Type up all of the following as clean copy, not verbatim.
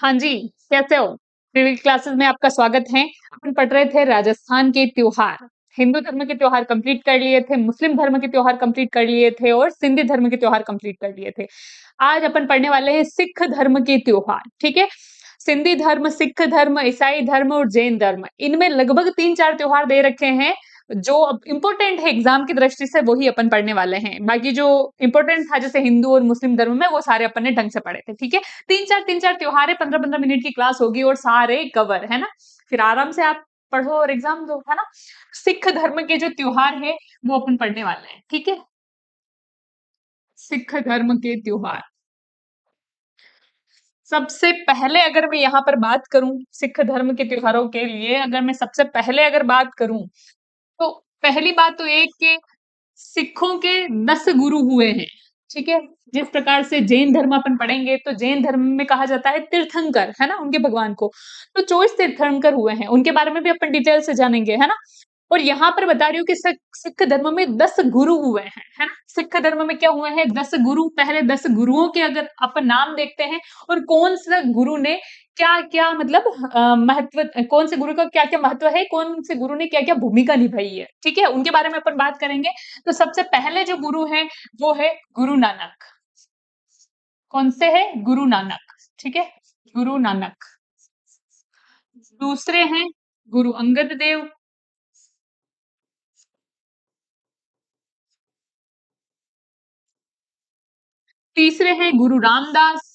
हाँ जी, कैसे हो? प्रीवियस क्लासेस में आपका स्वागत है। अपन पढ़ रहे थे राजस्थान के त्योहार। हिंदू धर्म के त्योहार कंप्लीट कर लिए थे, मुस्लिम धर्म के त्योहार कंप्लीट कर लिए थे और सिंधी धर्म के त्योहार कंप्लीट कर लिए थे। आज अपन पढ़ने वाले हैं सिख धर्म के त्योहार, ठीक है? सिंधी धर्म, सिख धर्म, ईसाई धर्म और जैन धर्म, इनमें लगभग 3-4 त्योहार दे रखे हैं, जो अब इम्पोर्टेंट है एग्जाम की दृष्टि से, वही अपन पढ़ने वाले हैं। बाकी जो इम्पोर्टेंट था जैसे हिंदू और मुस्लिम धर्म में, वो सारे अपन ने ढंग से पढ़े थे, ठीक है? 3-4 त्योहार है, 15-15 मिनट की क्लास होगी और सारे कवर है ना। फिर आराम से आप पढ़ो और एग्जाम दो, है ना। सिख धर्म के जो त्योहार है वो अपन पढ़ने वाले हैं, ठीक है। सिख धर्म के त्योहार, सबसे पहले अगर मैं यहाँ पर बात करूं सिख धर्म के त्योहारों के लिए, अगर मैं सबसे पहले अगर बात करूं, तो पहली बात तो एक कि सिखों के 10 गुरु हुए हैं, ठीक है। जिस प्रकार से जैन धर्म अपन पढ़ेंगे तो जैन धर्म में कहा जाता है तीर्थंकर, है ना, उनके भगवान को। तो 24 तीर्थंकर हुए हैं, उनके बारे में भी अपन डिटेल से जानेंगे, है ना। और यहाँ पर बता रही हूँ कि सिख धर्म में 10 गुरु हुए हैं, है ना। सिख धर्म में क्या हुए हैं? 10 गुरु। पहले 10 गुरुओं के अगर अपन नाम देखते हैं और कौन सा गुरु ने क्या क्या मतलब महत्व, कौन से गुरु का क्या क्या महत्व है, कौन से गुरु ने क्या क्या भूमिका निभाई है, ठीक है, उनके बारे में अपन बात करेंगे। तो सबसे पहले जो गुरु है वो है गुरु नानक। कौन से है? गुरु नानक, ठीक है, गुरु नानक। दूसरे हैं गुरु अंगद देव। तीसरे हैं गुरु रामदास।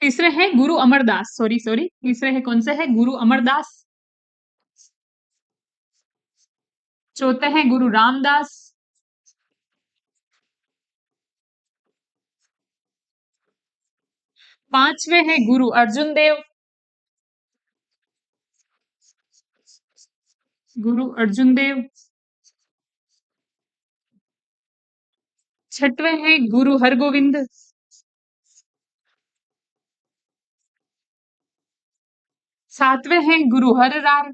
तीसरे हैं गुरु अमरदास। सॉरी सॉरी, तीसरे हैं कौन से है? गुरु अमरदास। चौथे हैं गुरु रामदास। पांचवे हैं गुरु अर्जुन देव। गुरु अर्जुन देव। छठवें हैं गुरु हरगोविंद। सातवें हैं गुरु हर राय।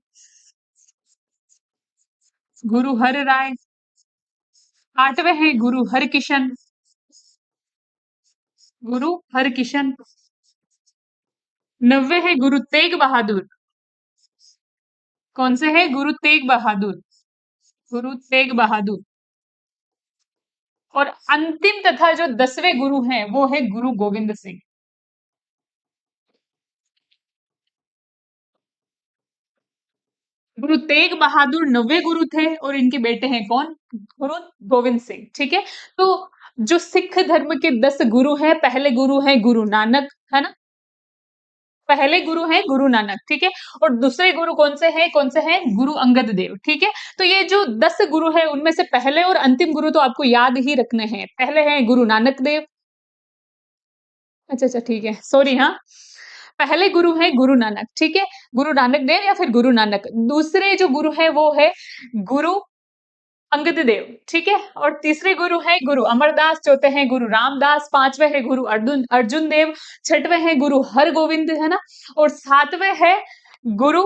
गुरु हर राय। आठवें हैं गुरु हरकिशन। गुरु हरकिशन। नब्बे है गुरु तेग बहादुर। कौन से है? गुरु तेग बहादुर। गुरु तेग बहादुर। और अंतिम तथा जो 10वें गुरु हैं वो है गुरु गोविंद सिंह। गुरु तेग बहादुर 90 गुरु थे और इनके बेटे हैं कौन? गुरु गोविंद सिंह, ठीक है। तो जो सिख धर्म के 10 गुरु हैं, पहले गुरु हैं गुरु नानक, है ना। पहले गुरु हैं गुरु नानक, ठीक है। और दूसरे गुरु कौन से हैं? कौन से हैं? गुरु अंगद देव, ठीक है। तो ये जो 10 गुरु हैं उनमें से पहले और अंतिम गुरु तो आपको याद ही रखने हैं। पहले हैं गुरु नानक देव। अच्छा अच्छा, ठीक है, सॉरी, हाँ। पहले गुरु है गुरु नानक, ठीक है, गुरु नानक देव या फिर गुरु नानक। दूसरे जो गुरु है वो है गुरु अंगद देव, ठीक है। और तीसरे गुरु है गुरु अमरदास। चौथे हैं गुरु रामदास। पांचवे है गुरु अर्जुन अर्जुन देव। छठवे हैं गुरु हरगोविंद, है ना। और सातवें है गुरु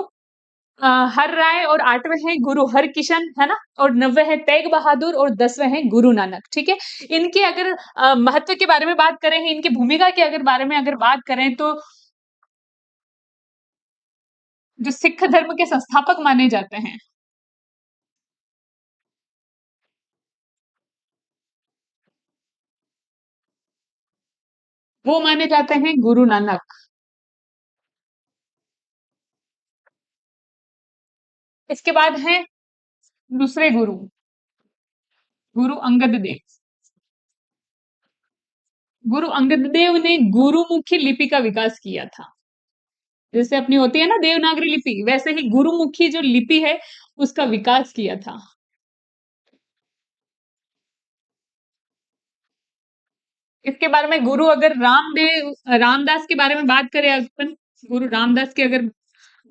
हर राय। और आठवें हैं गुरु हरकिशन, है ना। और नब्बे है तेग बहादुर। और 10वें हैं गुरु नानक, ठीक है। इनके अगर महत्व के बारे में बात करें, इनकी भूमिका के अगर बारे में अगर बात करें, तो जो सिख धर्म के संस्थापक माने जाते हैं, वो माने जाते हैं गुरु नानक। इसके बाद है दूसरे गुरु, गुरु अंगद देव। गुरु अंगद देव ने गुरुमुखी लिपि का विकास किया था। जैसे अपनी होती है ना देवनागरी लिपि, वैसे ही गुरुमुखी जो लिपि है उसका विकास किया था। इसके बारे में गुरु अगर रामदास के बारे में बात करें अपन, गुरु रामदास की अगर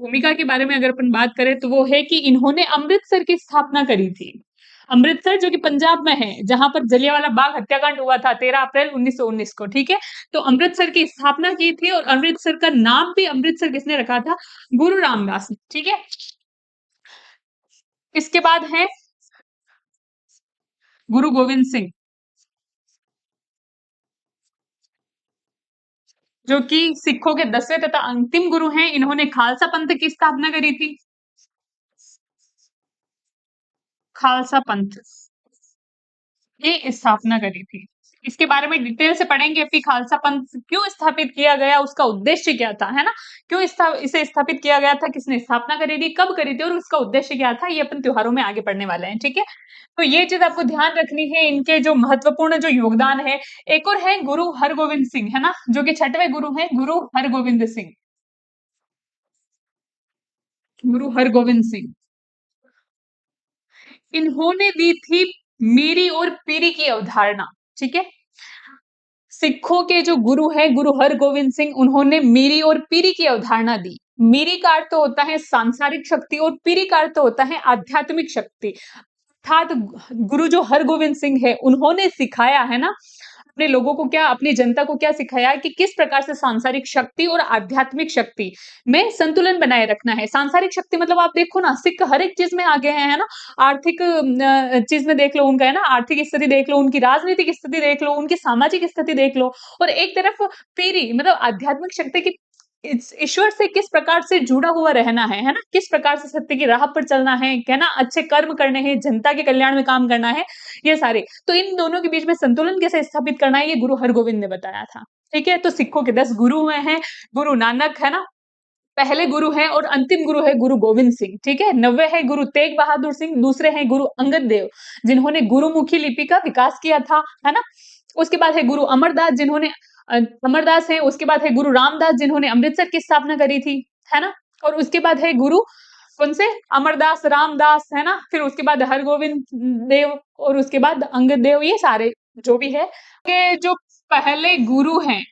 भूमिका के बारे में अगर अपन बात करें, तो वो है कि इन्होंने अमृतसर की स्थापना करी थी। अमृतसर जो कि पंजाब में है, जहां पर जलियांवाला बाग हत्याकांड हुआ था 13 अप्रैल 1919 को, ठीक है। तो अमृतसर की स्थापना की थी और अमृतसर का नाम भी अमृतसर किसने रखा था? गुरु रामदास ने, ठीक है। इसके बाद है गुरु गोविंद सिंह, जो कि सिखों के 10वें तथा अंतिम गुरु हैं। इन्होंने खालसा पंथ की स्थापना करी थी। खालसा पंथ की स्थापना करी थी। इसके बारे में डिटेल से पढ़ेंगे कि खालसा पंथ क्यों स्थापित किया गया, उसका उद्देश्य क्या था, है ना? क्यों इसे स्थापित किया गया था, किसने स्थापना करी थी, कब करी थी और उसका उद्देश्य क्या था, ये अपन त्योहारों में आगे पढ़ने वाले हैं, ठीक है? तो ये चीज आपको ध्यान रखनी है, इनके जो महत्वपूर्ण जो योगदान है। एक और है गुरु हरगोविंद सिंह, है ना, जो कि छठवें गुरु हैं, गुरु हरगोविंद सिंह। गुरु हरगोविंद सिंह, इन्होंने दी थी मीरी और पीरी की अवधारणा, ठीक है? सिखों के जो गुरु हैं गुरु हरगोविंद सिंह, उन्होंने मीरी और पीरी की अवधारणा दी। मीरी का अर्थ होता है सांसारिक शक्ति और पीरी का अर्थ होता है आध्यात्मिक शक्ति। अर्थात गुरु जो हरगोविंद सिंह है, उन्होंने सिखाया है ना अपने लोगों को, क्या अपनी जनता को क्या सिखाया कि किस प्रकार से सांसारिक शक्ति और आध्यात्मिक शक्ति में संतुलन बनाए रखना है। सांसारिक शक्ति मतलब आप देखो ना, सिख हर एक चीज में आगे हैं, है ना? आर्थिक चीज में देख लो उनका, है ना, आर्थिक स्थिति देख लो, उनकी राजनीतिक स्थिति देख लो, उनकी सामाजिक स्थिति देख लो। और एक तरफ पीरी मतलब आध्यात्मिक शक्ति की, ईश्वर से किस प्रकार से जुड़ा हुआ रहना है ना? किस प्रकार से सत्य की राह पर चलना है ना? अच्छे कर्म करने हैं, जनता के कल्याण में काम करना है, ये सारे। तो इन दोनों के बीच में संतुलन कैसे स्थापित करना है, ये गुरु हरगोविंद ने बताया था। ठीक है? तो सिखों के 10 गुरु हुए हैं, गुरु नानक, है ना? पहले गुरु हैं और अंतिम गुरु है गुरु गोविंद सिंह, ठीक है? 90 है गुरु तेग बहादुर सिंह, दूसरे हैं गुरु अंगद देव, जिन्होंने गुरुमुखी लिपि का विकास किया था, है ना? उसके बाद है गुरु अमरदास, जिन्होंने अमरदास है, उसके बाद है गुरु रामदास, जिन्होंने अमृतसर की स्थापना करी थी, है ना? और उसके बाद है गुरु कौन से, अमरदास, रामदास, है ना? फिर उसके बाद हरगोविंद देव और उसके बाद अंगद देव, ये सारे जो भी है के जो पहले गुरु हैं,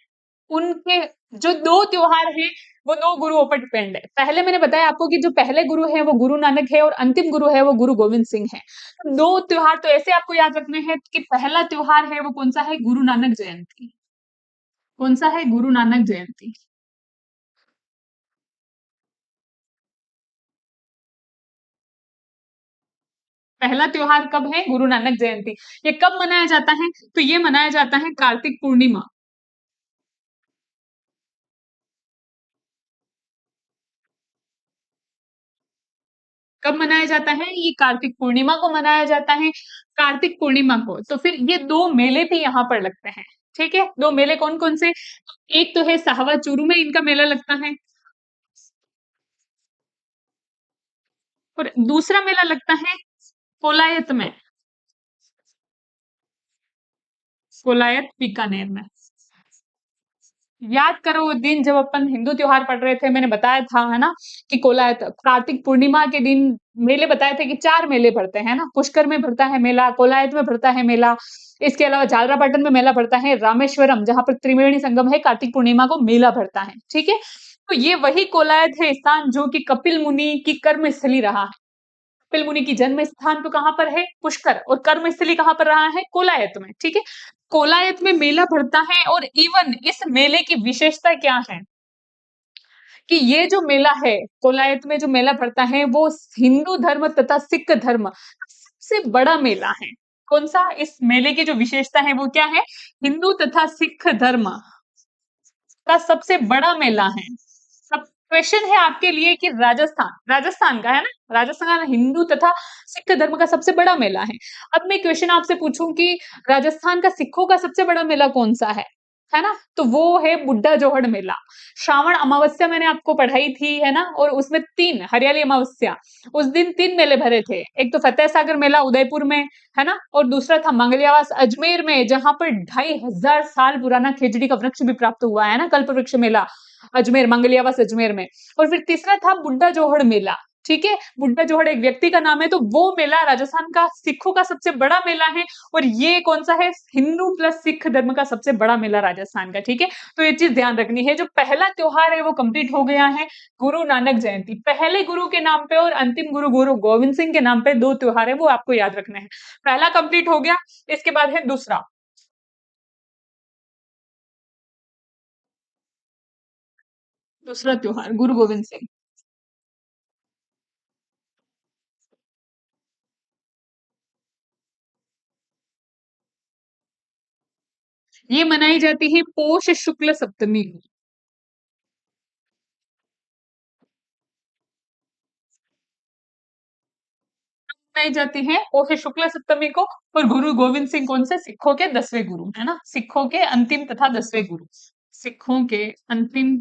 उनके जो 2 त्योहार हैं, वो 2 गुरुओं पर डिपेंड है। पहले मैंने बताया आपको कि जो पहले गुरु हैं वो गुरु नानक है और अंतिम गुरु है वो गुरु गोविंद सिंह है। तो 2 त्योहार तो ऐसे आपको याद रखने हैं कि पहला त्योहार है वो कौन-सा है, गुरु नानक जयंती। कौन-सा है, गुरु नानक जयंती। पहला त्योहार कब है, गुरु नानक जयंती। ये कब मनाया जाता है, तो ये मनाया जाता है कार्तिक पूर्णिमा। कब मनाया जाता है, ये कार्तिक पूर्णिमा को मनाया जाता है, कार्तिक पूर्णिमा को। तो फिर ये 2 मेले भी यहाँ पर लगते हैं, ठीक है? 2 मेले कौन-कौन से? एक तो है साहवा चूरू में इनका मेला लगता है और दूसरा मेला लगता है कोलायत में, कोलायत बीकानेर में। याद करो वो दिन जब अपन हिंदू त्योहार पढ़ रहे थे, मैंने बताया था, है ना, कि कोलायत कार्तिक पूर्णिमा के दिन मेले बताए थे कि 4 मेले भरते हैं ना, पुष्कर में भरता है मेला, कोलायत में भरता है मेला, इसके अलावा झालरापाटन में मेला भरता है, रामेश्वरम जहाँ पर त्रिवेणी संगम है, कार्तिक पूर्णिमा को मेला भरता है, ठीक है? तो ये वही कोलायत है स्थान जो कि कपिल मुनि की कर्म स्थली रहा है। कपिल मुनि की जन्म स्थान तो कहाँ पर है, पुष्कर, और कर्म स्थली कहाँ पर रहा है, कोलायत में, ठीक है? कोलायत में मेला भरता है और इवन इस मेले की विशेषता क्या है कि ये जो मेला है, कोलायत में जो मेला भरता है वो हिंदू धर्म तथा सिख धर्म सबसे बड़ा मेला है। कौन सा, इस मेले की जो विशेषता है वो क्या है, हिंदू तथा सिख धर्म का सबसे बड़ा मेला है। अब क्वेश्चन है आपके लिए कि राजस्थान, राजस्थान का है ना, राजस्थान हिंदू तथा सिख धर्म का सबसे बड़ा मेला है। अब मैं क्वेश्चन आपसे पूछूं कि राजस्थान का सिखों का सबसे बड़ा मेला कौन सा है ना? तो वो है बुड्ढा जोहड़ मेला। श्रावण अमावस्या मैंने आपको पढ़ाई थी, है ना, और उसमें 3 हरियाली अमावस्या, उस दिन 3 मेले भरे थे। एक तो फतेह सागर मेला उदयपुर में, है ना, और दूसरा था मंगलियावास अजमेर में, जहां पर 2500 साल पुराना खेजड़ी का वृक्ष भी प्राप्त हुआ है ना, कल्प वृक्ष मेला अजमेर, मंगलियावास अजमेर में। और फिर तीसरा था बुड्ढा जोहड़ मेला, ठीक है? बुड्ढा जोहड़ एक व्यक्ति का नाम है, तो वो मेला राजस्थान का सिखों का सबसे बड़ा मेला है। और ये कौन सा है, हिंदू प्लस सिख धर्म का सबसे बड़ा मेला राजस्थान का, ठीक है? तो ये चीज ध्यान रखनी है। जो पहला त्योहार है वो कंप्लीट हो गया है, गुरु नानक जयंती। पहले गुरु के नाम पे और अंतिम गुरु गुरु गोविंद सिंह के नाम पे 2 त्योहार है, वो आपको याद रखने हैं। पहला कंप्लीट हो गया, इसके बाद है दूसरा। दूसरा त्योहार गुरु गोविंद सिंह। ये मनाई जाती है पोष शुक्ल सप्तमी को। मनाई जाती है पोष शुक्ल सप्तमी को। और गुरु गोविंद सिंह कौन से? सिखों के 10वें गुरु, है ना, सिखों के अंतिम तथा 10वें गुरु, सिखों के अंतिम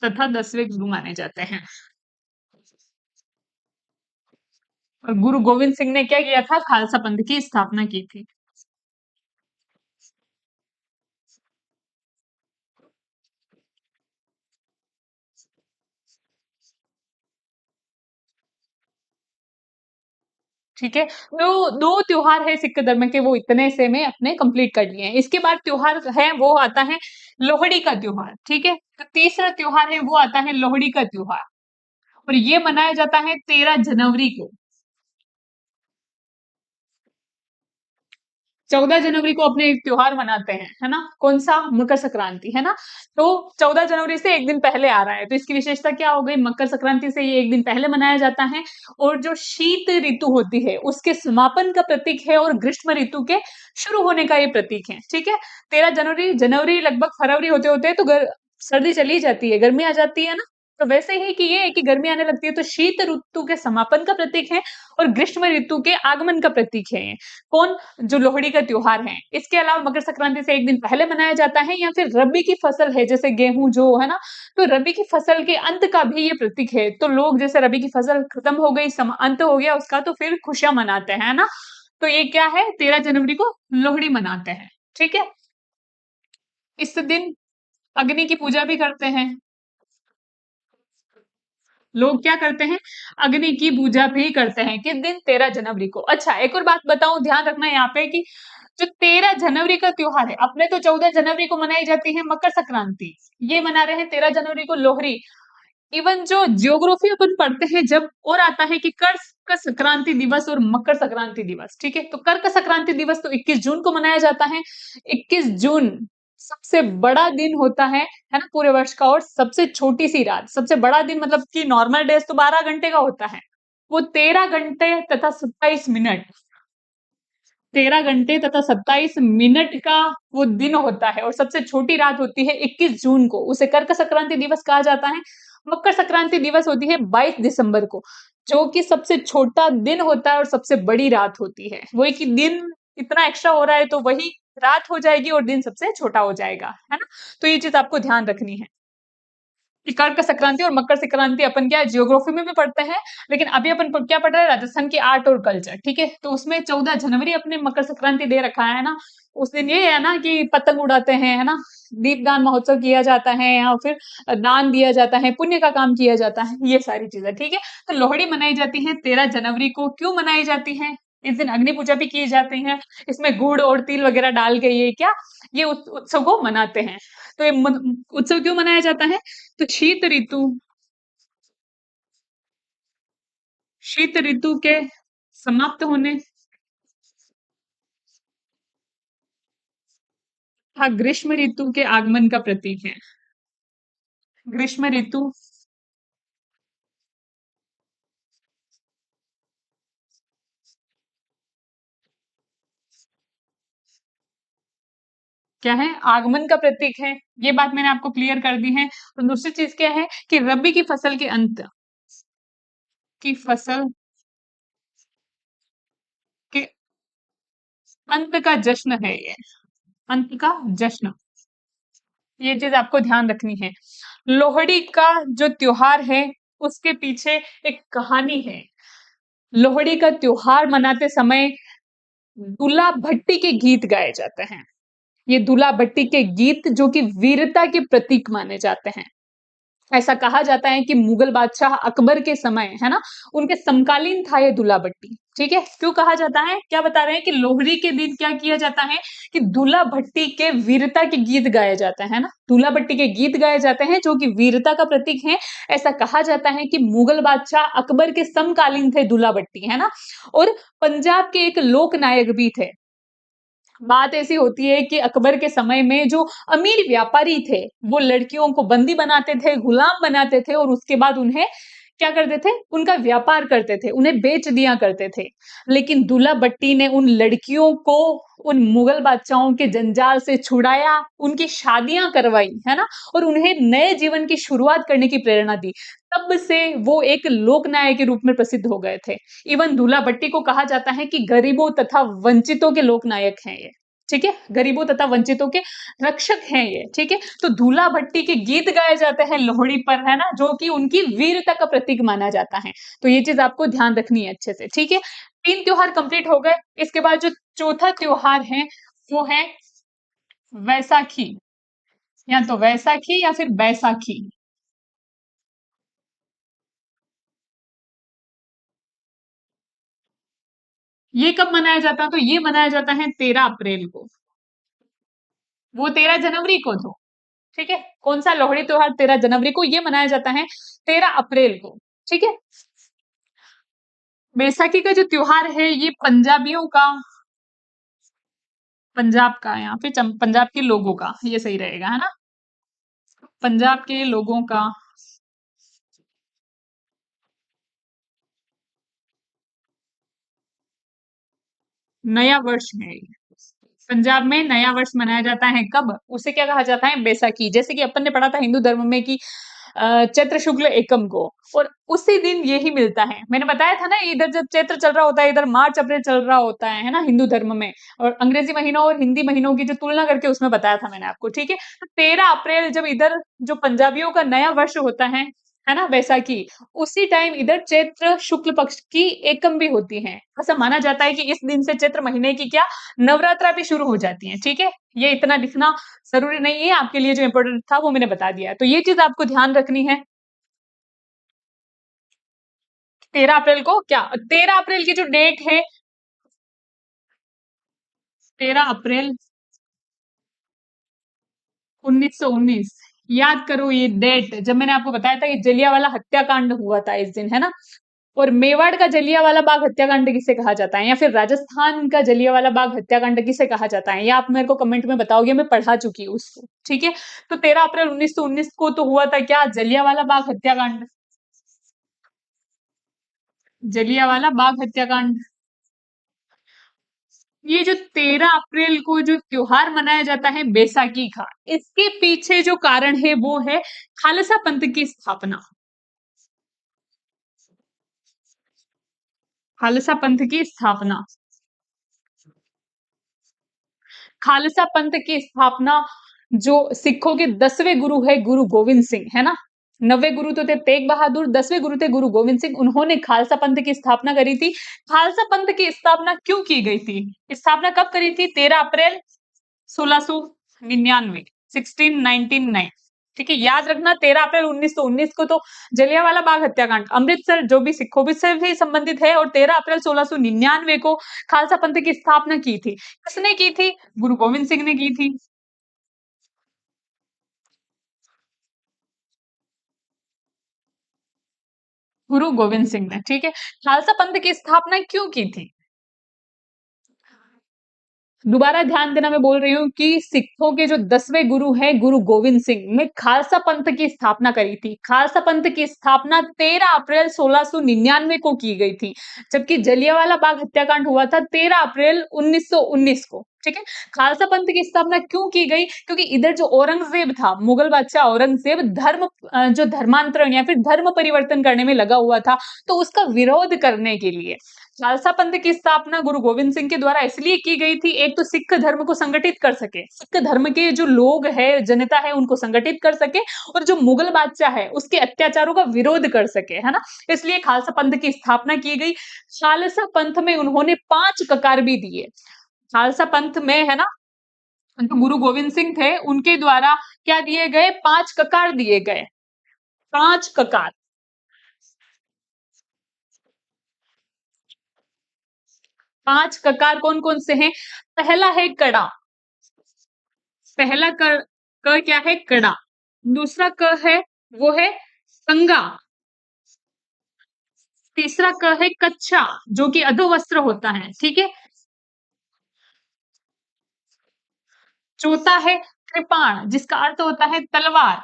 तथा 10वें गुरु माने जाते हैं। और गुरु गोविंद सिंह ने क्या किया था? खालसा पंथ की स्थापना की थी। ठीक है, तो दो त्योहार है सिख धर्म के, वो इतने से में अपने कंप्लीट कर लिए हैं। इसके बाद त्योहार है वो आता है लोहड़ी का त्योहार। ठीक है, तो तीसरा त्योहार है वो आता है लोहड़ी का त्योहार, और ये मनाया जाता है 13 जनवरी को। 14 जनवरी को अपने एक त्योहार मनाते हैं, है ना, कौन सा? मकर संक्रांति, है ना। तो 14 जनवरी से एक दिन पहले आ रहा है, तो इसकी विशेषता क्या हो गई? मकर संक्रांति से ये एक दिन पहले मनाया जाता है, और जो शीत ऋतु होती है उसके समापन का प्रतीक है, और ग्रीष्म ऋतु के शुरू होने का ये प्रतीक है। ठीक है, 13 जनवरी, जनवरी लगभग फरवरी होते होते तो सर्दी चली जाती है, गर्मी आ जाती है ना। तो वैसे ही कि ये है कि गर्मी आने लगती है, तो शीत ऋतु के समापन का प्रतीक है, और ग्रीष्म ऋतु के आगमन का प्रतीक है ये। कौन? जो लोहड़ी का त्योहार है। इसके अलावा मकर संक्रांति से एक दिन पहले मनाया जाता है, या फिर रबी की फसल है जैसे गेहूं जो है ना, तो रबी की फसल के अंत का भी ये प्रतीक है। तो लोग जैसे रबी की फसल खत्म हो गई, अंत हो गया उसका, तो फिर खुशियां मनाते हैं, है ना। तो ये क्या है? 13 जनवरी को लोहड़ी मनाते हैं। ठीक है, इस दिन अग्नि की पूजा भी करते हैं। लोग क्या करते हैं? अग्नि की पूजा भी करते हैं। किस दिन? 13 जनवरी को। अच्छा, एक और बात बताऊं, ध्यान रखना यहाँ पे कि जो 13 जनवरी का त्योहार है, अपने तो 14 जनवरी को मनाई जाती है मकर संक्रांति, ये मना रहे हैं 13 जनवरी को लोहड़ी। इवन जो ज्योग्राफी अपन पढ़ते हैं जब, और आता है कि कर्क संक्रांति दिवस और मकर संक्रांति दिवस। ठीक है, तो कर्क संक्रांति दिवस तो 21 जून को मनाया जाता है। 21 जून सबसे बड़ा दिन होता है ना, पूरे वर्ष का, और सबसे छोटी सी रात। सबसे बड़ा दिन मतलब कि नॉर्मल डेज तो 12 घंटे का होता है, वो 13 घंटे तथा 27 मिनट, 13 घंटे तथा 27 मिनट का वो दिन होता है, और सबसे छोटी रात होती है 21 जून को, उसे कर्क संक्रांति दिवस कहा जाता है। मकर संक्रांति दिवस होती है 22 दिसंबर को, जो कि सबसे छोटा दिन होता है और सबसे बड़ी रात होती है। वही कि दिन इतना एक्स्ट्रा हो रहा है तो वही रात हो जाएगी और दिन सबसे छोटा हो जाएगा, है ना। तो ये चीज आपको ध्यान रखनी है कि कर्क संक्रांति और मकर संक्रांति अपन क्या जियोग्राफी में भी पढ़ते हैं, लेकिन अभी अपन क्या पढ़ रहे हैं? राजस्थान की आर्ट और कल्चर। ठीक है, तो उसमें 14 जनवरी अपने मकर संक्रांति दे रखा है ना। उस दिन ये है ना कि पतंग उड़ाते हैं, है ना, दीपदान महोत्सव किया जाता है, या फिर दान दिया जाता है, पुण्य का काम किया जाता है, ये सारी चीजें। ठीक है, तो लोहड़ी मनाई जाती है 13 जनवरी को। क्यों मनाई जाती है? इस दिन अग्नि पूजा भी की जाती है, इसमें गुड़ और तिल वगैरह डाल के ये क्या, ये उत्सव को मनाते हैं। तो ये उत्सव क्यों मनाया जाता है? तो शीत ऋतु के समाप्त होने तथा ग्रीष्म ऋतु के आगमन का प्रतीक है। ग्रीष्म ऋतु क्या है? आगमन का प्रतीक है। ये बात मैंने आपको क्लियर कर दी है। तो दूसरी चीज क्या है कि रबी की फसल के अंत की फसल के अंत का जश्न है ये, अंत का जश्न। ये चीज आपको ध्यान रखनी है। लोहड़ी का जो त्योहार है उसके पीछे एक कहानी है। लोहड़ी का त्योहार मनाते समय दूल्हा भट्टी के गीत गाए जाते हैं। ये दूल्हा भट्टी के गीत जो कि वीरता के प्रतीक माने जाते हैं। ऐसा कहा जाता है कि मुगल बादशाह अकबर के समय, है ना, उनके समकालीन था ये दूल्हा भट्टी। ठीक है, क्यों कहा जाता है? क्या बता रहे हैं कि लोहड़ी के दिन क्या किया जाता है कि दूल्हा भट्टी के वीरता के गीत गाए जाते हैं ना, दूल्हा भट्टी के गीत गाए जाते हैं जो कि वीरता का प्रतीक है। ऐसा कहा जाता है कि मुगल बादशाह अकबर के समकालीन थे दूल्हा भट्टी, है ना। और पंजाब के एक लोक नायक भी थे। बात ऐसी होती है कि अकबर के समय में जो अमीर व्यापारी थे, वो लड़कियों को बंदी बनाते थे, गुलाम बनाते थे, और उसके बाद उन्हें क्या करते थे? उनका व्यापार करते थे, उन्हें बेच दिया करते थे। लेकिन दूल्हा भट्टी ने उन लड़कियों को उन मुगल बादशाहों के जंजाल से छुड़ाया, उनकी शादियां करवाई, है ना? और उन्हें नए जीवन की शुरुआत करने की प्रेरणा दी। तब से वो एक लोकनायक के रूप में प्रसिद्ध हो गए थे। इवन दूल्हा भट्टी को कहा जाता है कि गरीबों तथा वंचितों के लोकनायक हैं ये, ठीक है? गरीबों तथा वंचितों के रक्षक हैं ये, ठीक है? तो दूल्हा भट्टी के गीत गाए जाते हैं लोहड़ी पर, है ना? जो कि उनकी वीरता का प्रतीक माना जाता है। तो ये चीज़ आपको ध्यान रखनी है अच्छे से, ठीक है? 3 त्योहार कंप्लीट हो गए। इसके बाद जो चौथा त्योहार है, वो है वैसाखी, या तो वैसाखी या फिर बैसाखी। ये कब मनाया जाता है? तो ये मनाया जाता है 13 अप्रैल को। वो 13 जनवरी को तो, ठीक है? कौन सा लोहड़ी त्योहार 13 जनवरी को, ये मनाया जाता है 13 अप्रैल को, ठीक है? बैसाखी का जो त्योहार है ये पंजाबियों का, पंजाब का, यहाँ पे पंजाब के लोगों का, ये सही रहेगा, है ना? पंजाब के लोगों का नया वर्ष है। पंजाब में नया वर्ष मनाया जाता है कब? उसे क्या कहा जाता है? बैसाखी। जैसे कि अपन ने पढ़ा था हिंदू धर्म में कि चैत्र शुक्ल एकम को, और उसी दिन यही मिलता है। मैंने बताया था ना, इधर जब चैत्र चल रहा होता है, इधर मार्च अप्रैल चल रहा होता है ना, हिंदू धर्म में। और अंग्रेजी महीनों और हिंदी महीनों की जो तुलना करके उसमें बताया था मैंने आपको, ठीक है? तो 13 अप्रैल जब इधर जो पंजाबियों का नया वर्ष होता है ना, बैसाखी, उसी टाइम इधर चैत्र शुक्ल पक्ष की एकम भी होती है। ऐसा माना जाता है कि इस दिन से चैत्र महीने की क्या नवरात्रा भी शुरू हो जाती है, ठीक है? ये इतना लिखना जरूरी नहीं है, आपके लिए जो इंपॉर्टेंट था वो मैंने बता दिया है। तो ये चीज आपको ध्यान रखनी है। 13 अप्रैल को क्या, 13 अप्रैल की जो डेट है, 13 अप्रैल 1919, याद करो ये डेट, जब मैंने आपको बताया था कि जलियांवाला हत्याकांड हुआ था इस दिन, है ना? और मेवाड़ का जलियांवाला बाग हत्याकांड किसे कहा जाता है, या फिर राजस्थान का जलियांवाला बाग हत्याकांड किसे कहा जाता है, ये आप मेरे को कमेंट में बताओगे, मैं पढ़ा चुकी हूँ उसको, ठीक है? तो 13 अप्रैल 1919 को तो हुआ था क्या, जलियांवाला बाग हत्याकांड। जलियांवाला बाग हत्याकांड। ये जो 13 अप्रैल को जो त्योहार मनाया जाता है बैसाखी का, इसके पीछे जो कारण है वो है खालसा पंथ की स्थापना। खालसा पंथ की स्थापना। खालसा पंथ की स्थापना, जो सिखों के 10वें गुरु है गुरु गोविंद सिंह, है ना? 9वें गुरु तो थे तेग बहादुर, 10वें गुरु थे गुरु गोविंद सिंह, उन्होंने खालसा पंथ की स्थापना करी थी। खालसा पंथ की स्थापना क्यों की गई थी? स्थापना कब करी थी? 13 अप्रैल 1699, 1699, ठीक है? याद रखना, 13 अप्रैल 1919 को तो जलियांवाला बाग हत्याकांड अमृतसर जो भी सिखों से भी संबंधित है, और 13 अप्रैल 1699 को खालसा पंथ की स्थापना की थी। किसने की थी? गुरु गोविंद सिंह ने की थी। गुरु गोविंद सिंह ने, ठीक है? खालसा पंथ की स्थापना क्यों की थी? दोबारा ध्यान देना, मैं बोल रही हूँ कि सिखों के जो 10वें गुरु हैं गुरु गोविंद सिंह ने खालसा पंथ की स्थापना करी थी। खालसा पंथ की स्थापना 13 अप्रैल 1699 को की गई थी, जबकि जलियांवाला बाग हत्याकांड हुआ था 13 अप्रैल 1919 को, ठीक है? खालसा पंथ की स्थापना क्यों की गई? क्योंकि इधर जो औरंगजेब था, मुगल बादशाह औरंगजेब, जो धर्मांतरण या फिर धर्म परिवर्तन करने में लगा हुआ था, तो उसका विरोध करने के लिए खालसा पंथ की स्थापना गुरु गोविंद सिंह के द्वारा इसलिए की गई थी, एक तो सिख धर्म को संगठित कर सके, सिख धर्म के जो लोग है, जनता है, उनको संगठित कर सके, और जो मुगल बादशाह है उसके अत्याचारों का विरोध कर सके, है ना? इसलिए खालसा पंथ की स्थापना की गई। खालसा पंथ में उन्होंने 5 ककार भी दिए। खालसा पंथ में, है ना, जो गुरु गोविंद सिंह थे उनके द्वारा क्या दिए गए? 5 ककार दिए गए। 5 ककार। 5 ककार कौन कौन से हैं? पहला है कड़ा। पहला क क्या है? कड़ा। दूसरा क है, वो है कंगा। तीसरा क है कच्छा, जो कि अधोवस्त्र होता है, ठीक है? चौथा है कृपाण, जिसका अर्थ होता है तलवार।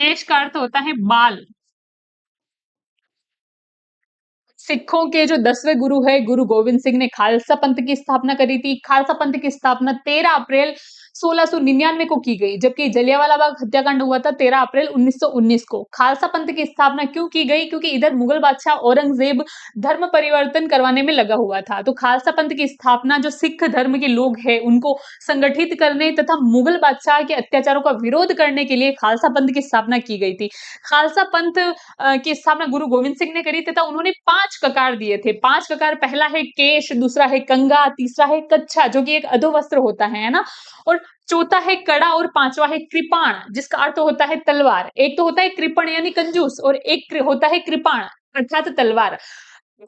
केश का अर्थ होता है बाल। सिखों के जो 10वें गुरु है गुरु गोविंद सिंह ने खालसा पंथ की स्थापना करी थी। खालसा पंथ की स्थापना 13 अप्रैल 1699 को की गई, जबकि जलियांवाला बाग हत्याकांड हुआ था 13 अप्रैल 1919 को। खालसा पंथ की स्थापना क्यों की गई? क्योंकि इधर मुगल बादशाह औरंगजेब धर्म परिवर्तन करवाने में लगा हुआ था। तो खालसा पंथ की स्थापना जो सिख धर्म के लोग हैं उनको संगठित करने तथा मुगल बादशाह के अत्याचारों का विरोध करने के लिए खालसा पंथ की स्थापना की गई थी। खालसा पंथ की स्थापना गुरु गोविंद सिंह ने करी तथा उन्होंने 5 ककार दिए थे। 5 ककार, पहला है केश, दूसरा है कंगा, तीसरा है कच्छा जो कि एक अधोवस्त्र होता है ना? और चौथा है कड़ा और पांचवा है कृपाण जिसका अर्थ होता है तलवार। एक तो होता है कृपण यानी कंजूस और एक होता है कृपाण अर्थात तलवार।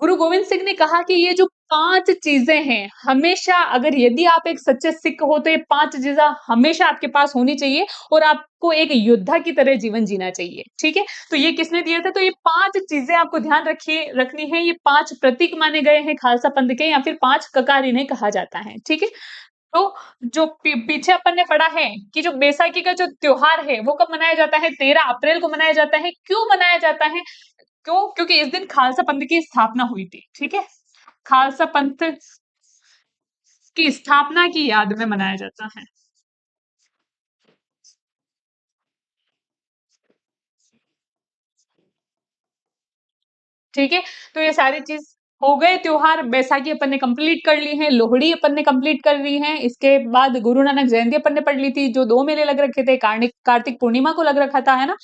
गुरु गोविंद सिंह ने कहा कि ये जो 5 चीजें हैं, हमेशा अगर यदि आप एक सच्चे सिख हो तो ये 5 चीज़ें हमेशा आपके पास होनी चाहिए और आपको एक योद्धा की तरह जीवन जीना चाहिए, ठीक है? तो ये किसने दिया था? तो ये 5 चीजें आपको ध्यान रखनी है, ये 5 प्रतीक माने गए हैं खालसा पंथ के या फिर 5 ककार इन्हें कहा जाता है, ठीक है? तो जो पीछे अपन ने पढ़ा है कि जो बैसाखी का जो त्योहार है वो कब मनाया जाता है? 13 अप्रैल को मनाया जाता है। क्यों मनाया जाता है? क्यों? क्योंकि इस दिन खालसा पंथ की स्थापना हुई थी, ठीक है? खालसा पंथ की स्थापना की याद में मनाया जाता है। ठीक है? तो ये सारी चीज़ हो गए त्योहार, बैसाखी अपन ने कंप्लीट कर ली है, लोहड़ी अपन ने कंप्लीट कर ली है, इसके बाद गुरु नानक जयंती अपन ने पढ़ ली थी, जो 2 मेले लग रखे थे, कार्तिक पूर्णिमा को लग रखा था, है ना?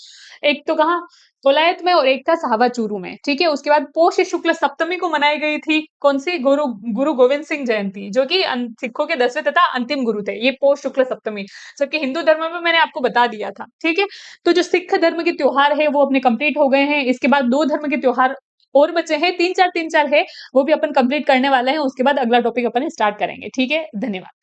एक तो कहाँ कोलायत में और एक था साहबा चूरू में, ठीक है? उसके बाद पोष शुक्ल सप्तमी को मनाई गई थी, कौन-सी? गुरु गोविंद सिंह जयंती, जो कि सिखों के 10वें तथा अंतिम गुरु थे, ये पोष शुक्ल सप्तमी, जबकि हिंदू धर्म में मैंने आपको बता दिया था, ठीक है? तो जो सिख धर्म के त्योहार है वो अपने कंप्लीट हो गए हैं, इसके बाद 2 धर्म के त्योहार और बचे हैं 3-4 है, वो भी अपन कंप्लीट करने वाले हैं, उसके बाद अगला टॉपिक अपन स्टार्ट करेंगे, ठीक है? धन्यवाद।